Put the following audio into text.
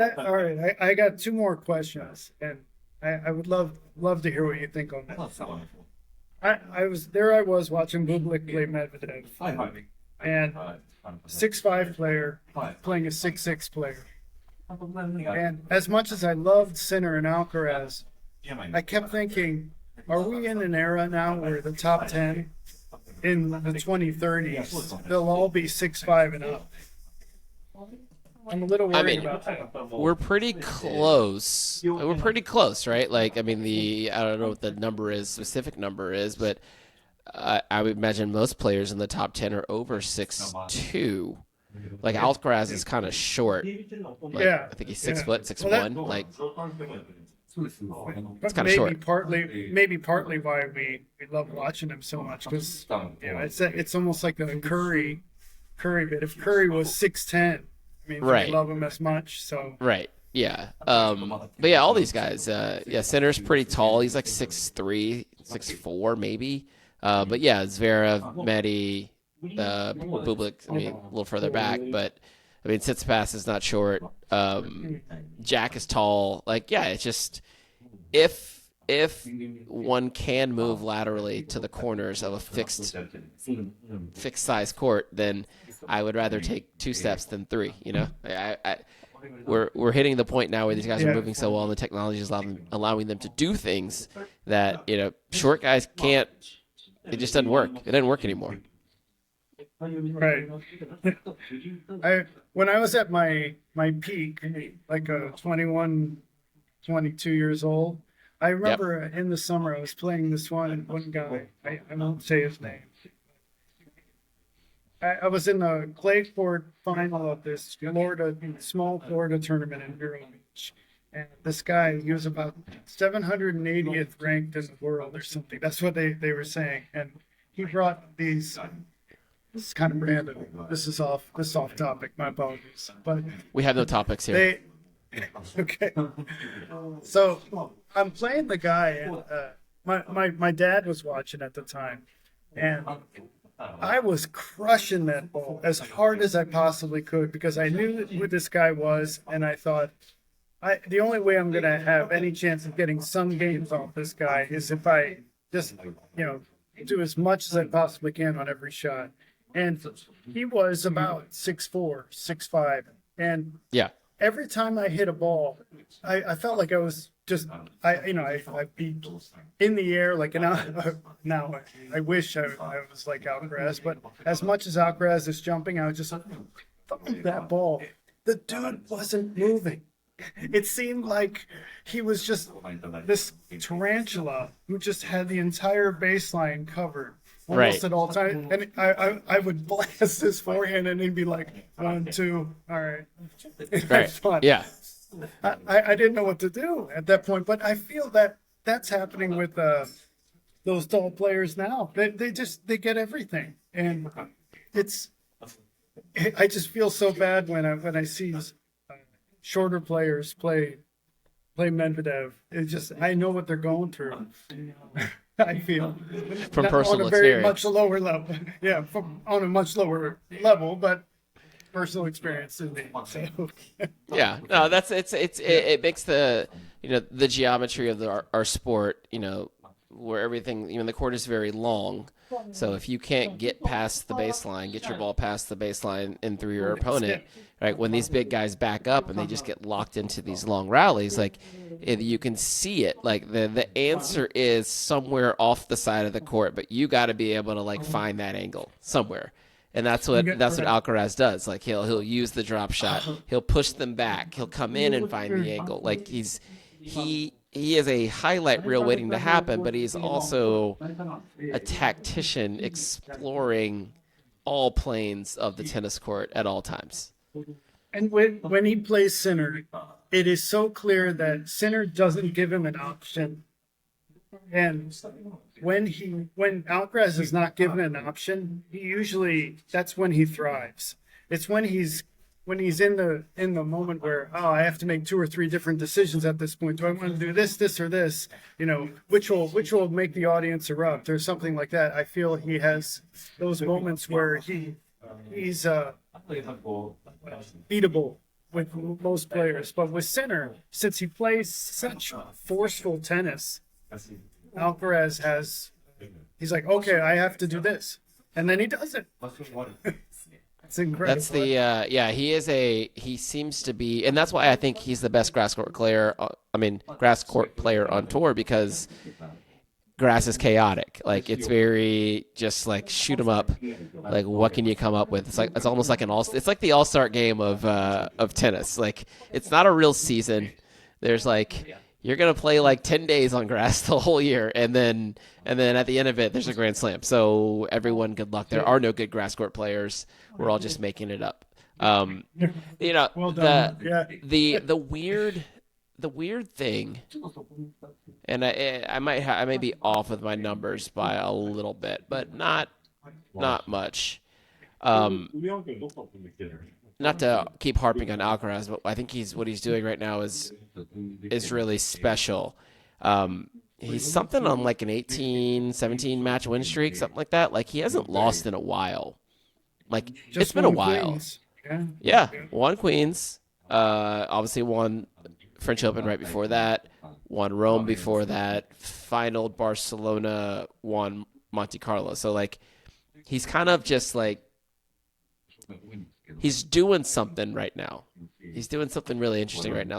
All right, I got two more questions, and I would love to hear what you think on this. I was watching Bublik play Medvedev, and 6'5" player playing a 6'6" player. And as much as I loved Sinner and Alcaraz, I kept thinking, are we in an era now where the top 10 in the 2030s, they'll all be 6'5" and up? I'm a little I worried mean, about that. we're pretty close. We're pretty close, right? Like, I mean, I don't know what the number is, specific number is, but I would imagine most players in the top 10 are over 6'2". Like, Alcaraz is kind of short. Like, Yeah, I think he's yeah. 6 foot, six Well, one. Like, it's but kind of short. maybe partly why we love watching him so much because it's almost like the Curry bit. If Curry was 6'10", I mean, Right. we love him as much. So Right. Yeah. But yeah, all these guys. Yeah, Sinner's pretty tall. He's like 6'3", 6'4", maybe. But yeah, Zverev, Medi, Bublik. I mean, a little further back, but I mean, Tsitsipas is not short. Jack is tall. Like, yeah, it's just if one can move laterally to the corners of a fixed size court, then I would rather take 2 steps than 3. You know, we're hitting the point now where these guys are moving so well, and the technology is allowing them to do things that short guys can't. It just doesn't work. It doesn't work anymore. right. When I was at my peak, like 21, 22 years old, I remember in the summer I was playing this one guy. I won't say his name. I was in the clay court final of this small Florida tournament in Vero Beach. And this guy, he was about 780th ranked in the world or something. That's what they were saying. And he brought these, this is kind of random. This is off topic. My apologies. But We have no topics here. okay. So I'm playing the guy, and my dad was watching at the time. And I was crushing that ball as hard as I possibly could because I knew who this guy was, and I thought, the only way I'm going to have any chance of getting some games off this guy is if I just, do as much as I possibly can on every shot. And he was about 6'4", 6'5", and Yeah. every time I hit a ball, I felt like I was just, I'd be in the air like now I wish I was like Alcaraz, but as much as Alcaraz is jumping, I was just thumping that ball. The dude wasn't moving. It seemed like he was just this tarantula who just had the entire baseline covered almost Right. at all times. And I would blast his forehand and he'd be like, 1, 2, all right. Right. Fun. Yeah. I didn't know what to do at that point, but I feel that that's happening with those tall players now. They get everything, and I just feel so bad when I see shorter players play Medvedev. I know what they're going through. I feel From Not personal on a very experience. much lower level. Yeah, on a much lower level, but personal experience in me. So. Yeah, no, it makes the the geometry of our sport, where everything, the court is very long. So if you can't get past the baseline, get your ball past the baseline and through your opponent, right? When these big guys back up and they just get locked into these long rallies, like you can see it. Like the answer is somewhere off the side of the court, but you got to be able to like find that angle somewhere. And that's what Alcaraz does. Like he'll use the drop shot. He'll push them back. He'll come in and find the angle. Like he is a highlight reel waiting to happen, but he's also a tactician exploring all planes of the tennis court at all times. And when he plays Sinner, it is so clear that Sinner doesn't give him an option. And when Alcaraz is not given an option, that's when he thrives. It's when he's in the moment where I have to make 2 or 3 different decisions at this point. Do I want to do this, or this? Which will make the audience erupt or something like that. I feel he has those moments where he's beatable with most players, but with Sinner, since he plays such forceful tennis, Alcaraz he's like, okay, I have to do this, and then he does it. It's incredible. That's the he seems to be, and that's why I think he's the best grass court player on tour, because grass is chaotic. Like, it's very just like shoot 'em up. Like, what can you come up with? It's almost like it's like the all-star game of tennis. Like, it's not a real season. There's like, you're gonna play like 10 days on grass the whole year, and then at the end of it, there's a Grand Slam. So everyone, good luck. There are no good grass court players. We're all just making it up. Well done. The weird thing, and I may be off with my numbers by a little bit, but not much. Not to keep harping on Alcaraz, but I think what he's doing right now is really special. He's something on like an 18, 17 match win streak, something like that. Like, he hasn't lost in a while. Like, it's been a while. Queens. Yeah, won Queens. Obviously won French Open right before that. Won Rome before that. Finaled Barcelona. Won Monte Carlo. So, like, he's kind of just like, he's doing something right now. He's doing something really interesting right now.